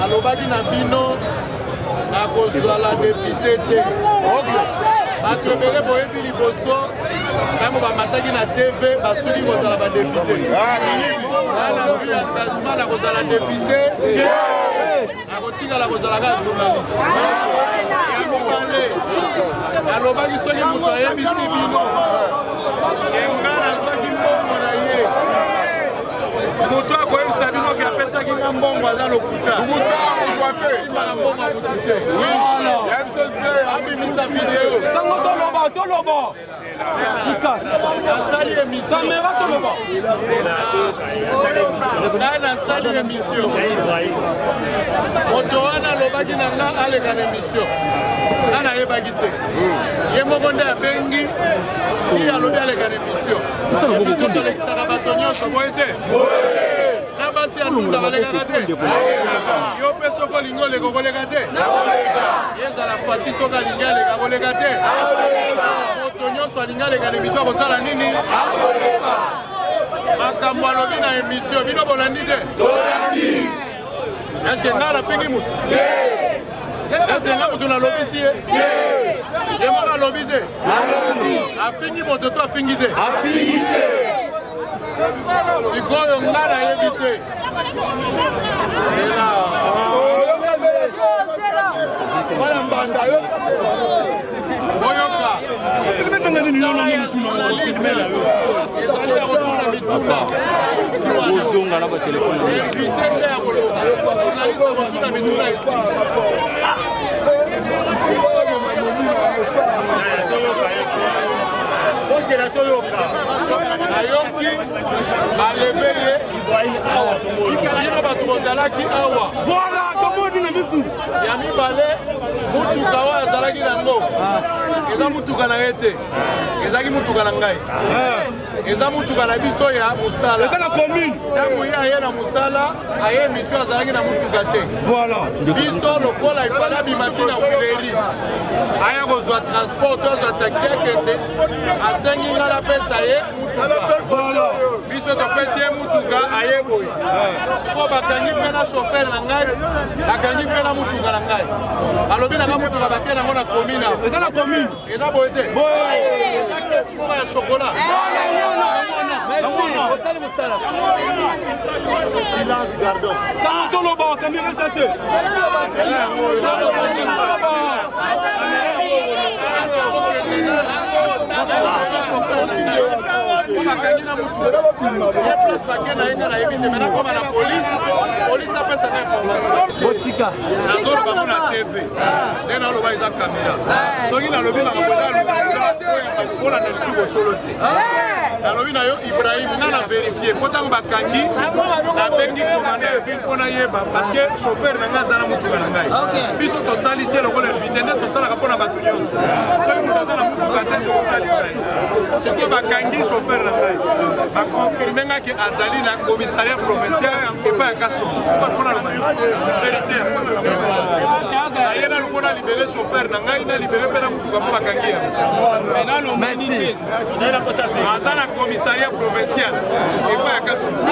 alobaki na bino na kozwa la député te bato ebele boyebi liboso ntango bamataki na tv basuli kozala badepute nazwi engagement na kozala député nakotikala kozalaka journaliste ya mibale alobaki soki moto ayebisi bino enga nazwaki mbongo na ye moto akoyebisa bino ke apesaki nga mbongo aza lokuta simaka mbongo ya motu te abimisa video nasali émission nasali émission moto wana alobaki na nga aleka na émission nga nayebaki te ye moko nde abengi ti alobi aleka na émission émission tolekisaka bato nyonso boye te na basi ya lunda balekaka te yo mpe soko olingi oleka koleka te yezala fati soki alingi aleka koleka te moto nyonso alingi aleka na émission akosala nini makambo alobi na émission bino bolandi te ese nga nafingi mutu ese nga mutu nalobisi ye ye moko alobi te afingi moto to afingi te sikoyo nga nayebi te oyoka ezali ya kotuna mituka ozonga na batelefone vitete ya koloba journaliste akotuna mituna esi ozela toyoka nayoki baleve ye bino bato bozalaki awa ya mibale mutuka oyo azalaki nango eza mutuka na ye te ezalaki mutuka na ngai eza mutuka na biso ya mosala ntango ye aye na mosala aye émission azalaki na mutuka te biso lokola ifala bimati na wileri aya kozwa transport to azwa taxi akende asengi nga napesa ye mutuka biso topesi ye mutuka aye boye po bakangi mpe na chauffeur na ngai bakangi mpe na mutuka na ngai alobi nanga mutuka batie nango na komina eza boye te eza keti moko ya shokola botika nazoloba ngo na tv nde naloba eza kamera soki nalobi makambo eza mpona na lisuku osolo te nalobi na yo Ibrahim nga na vérifier po ntango bakangi nabengi komanda ya ville mpona yeba parce que chauffeur na nga aza na motuka na ngai biso tosalisi lokola invité nde tosalaka mpona bato nyonso soki moto aza na motuka te tosalisa ye sikoyo bakangi chauffeur na ngai bakonfirme ngaki azali na commissariat provincial epai ya kasongo soki mpona loba vérité aye na lukona libere chauffeur na ngai na libere mpe na motuka mpo bakangi ya aza na commissariat provincial epai ya kasongo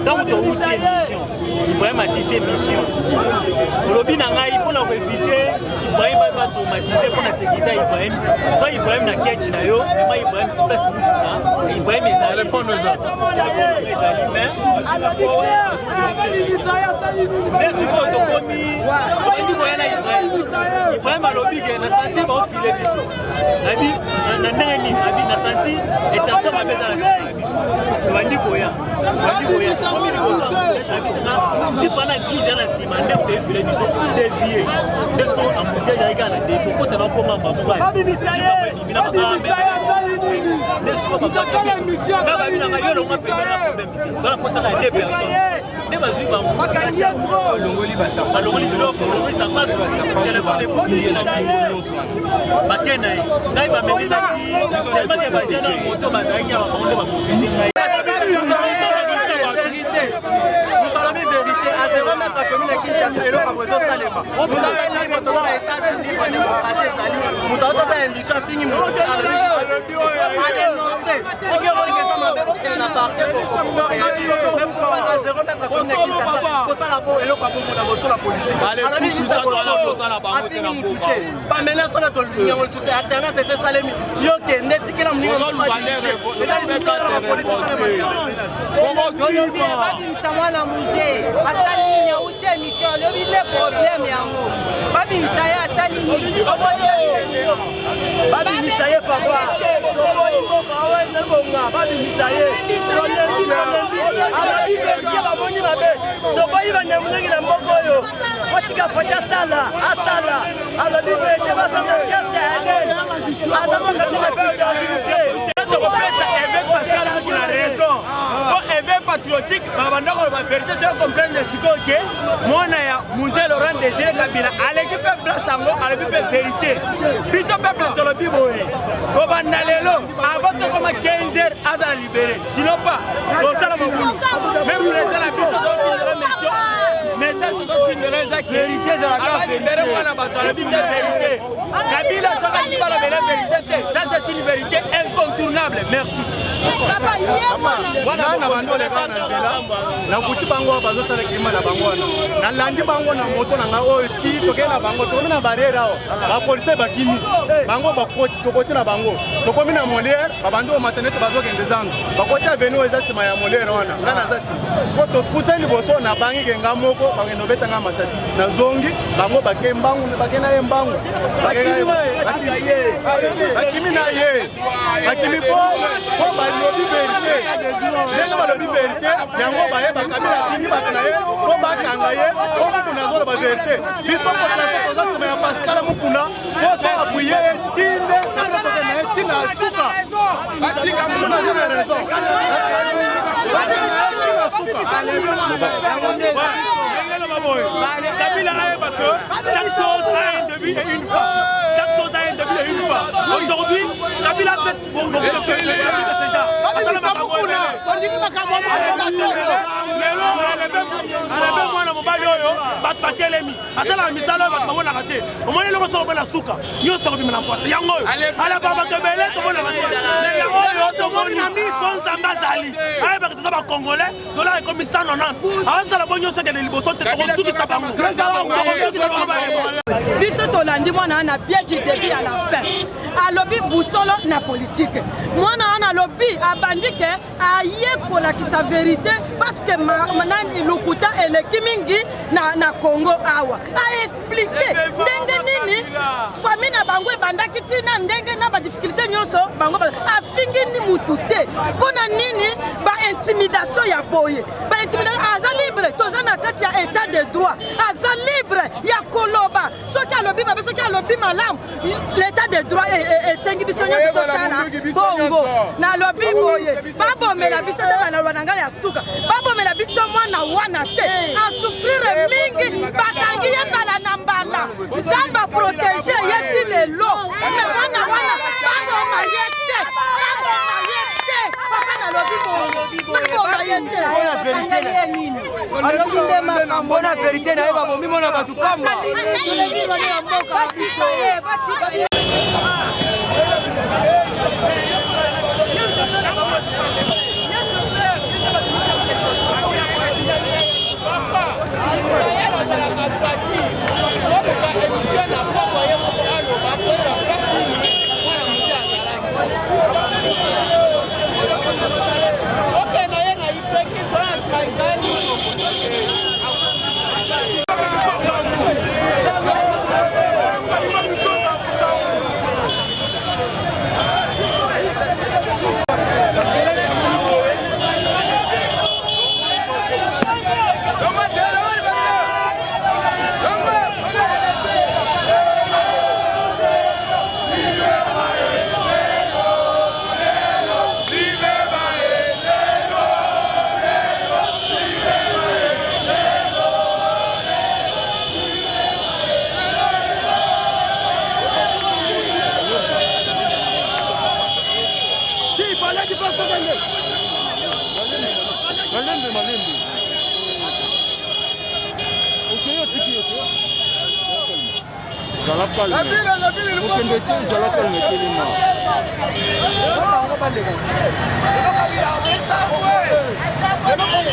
Tant que tu as mission, Ibrahim a cessé mission. Olobi na ngai pour éviter Ibrahim va traumatiser pour la sécurité Ibrahim. Soit Ibrahim na ketch na yo, mais Ibrahim ti place mutuka. Ibrahim est téléphone aux autres. Mais si vous êtes commis, Ibrahim alobi que na senti ba filer biso. Nabi na ndenge nabi na senti et tension ma beza na senti biso. Bandi koya. Bandi koya. Comme il est si pendant la crise, il y a un ciment, il y a un défi, dévié. Est-ce qu'on a un bouteille avec un défi? Quand on a comment on va faire? Est-ce qu'on va faire? patriotique babandako ba vérité te comprendre sikoyo ke mwana ya Musée Laurent Désiré Kabila aleki pe place yango aleki pe vérité biso peuple tolobi boye kobanda lelo avant tokoma 15h aza libéré sinon pas tosala mokulu même président la biso totindela mission message totindela ezaki vérité ezalaka vérité mwana bato alobi te vérité Kabila soka kibala bela vérité te ça c'est une vérité incontournable merci wana na bando le kana nzela na kuti bango bazosala kilima na bango na landi bango na moto na nga oyo ti tokena bango tokomi na barrière ba police bakimi bango bakoti tokoti na bango tokomi na molière babando matenete bazokende zandu bakoti avenu eza sima ya molière wana ngana za sima siko topusa liboso na bangi kenga moko bangeno betanga masasi na zongi bango bakembangu bakena yembangu bakimi na ye bakimi po balobi vérité ndenge balobi vérité yango baye bakabila tindi bakana ye po bakanga ye po mukuna azoloba vérité biso population toza nsima ya Pascal Mukuna po toapuye ye tinde kabila tokena ye ntina suka mukuna aza na raison Kabila ayeba que chaque chose a un début et une fin. Chaque chose a un début et une fin. Aujourd'hui, Kabila a fait beaucoup de choses de ce genre. biso tolandi mwana na bien du début à la fin alobi busolo na politique mwana wana alobi abandi ke ayekolakisa vérité parce que manani lokuta eleki mingi na Congo awa aexplike ndenge nini famille na bango ebandaki tina ndenge na badifficulté nyonso bango afingi ni mutu te mpona nini baintimidation ya boye baintimidation aza libre toza na kati ya état de droit aza libre ya koloba soki alobi mabe soki alobi malamu l'état de droit esengi biso nyonso tosala bongo nalobi boye babomela biso te banalwa na ngai ya suka babomela biso mwana wana te asouffrire mingi bakangi ye mbala na mbala nzambe protege ye ti lelo me mwana wana baboma ye te papa nalobi baboma ye te alobi nde makambo na vérité na ye babomi mona bato pamba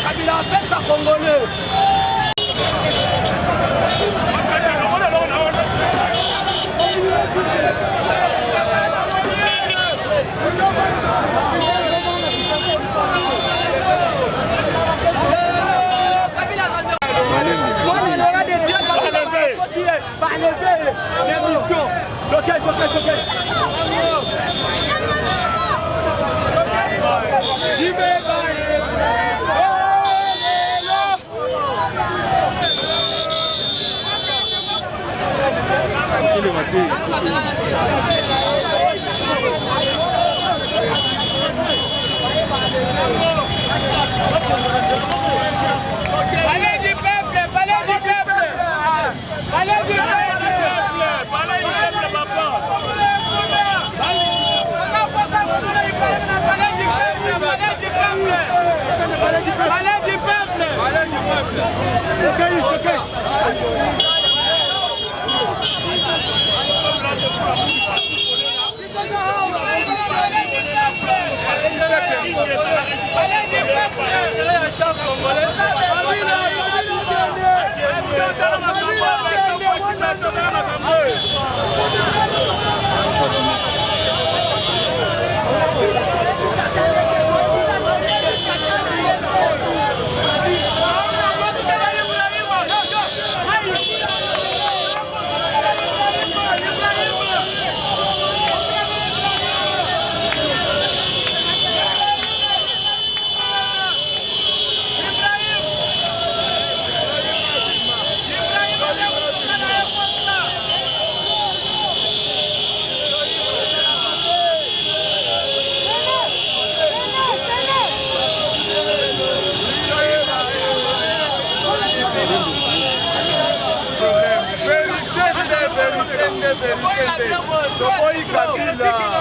Kabila pesa Congolais.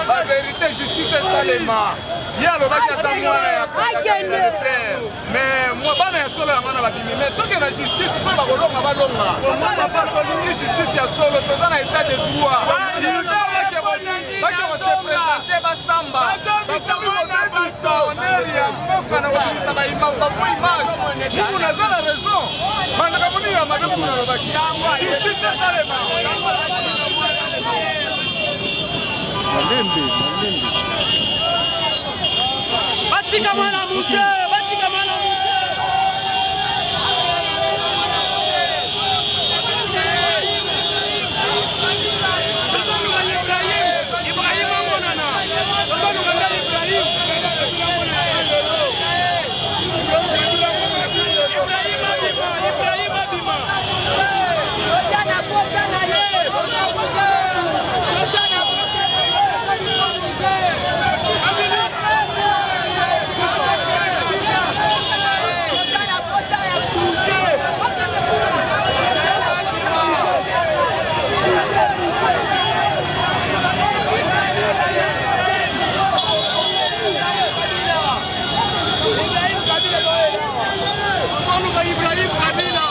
La vérité, justice est Salema. Il y a le bac à Samoa. Mais moi, je suis solo. Mais tant que la justice, c'est la rolonga. Papa, tu justice, il y a solo. Tu es dans l'état de droit. Il faut se présenter à Samba. Vous avez raison. Justice est Salema. Batika mwana muse, batika mwana muse. Ibrahim Monana. Ibrahim Abima.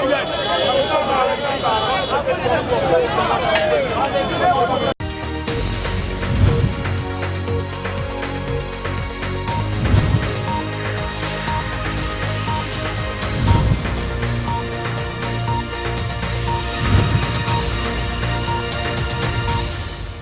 village.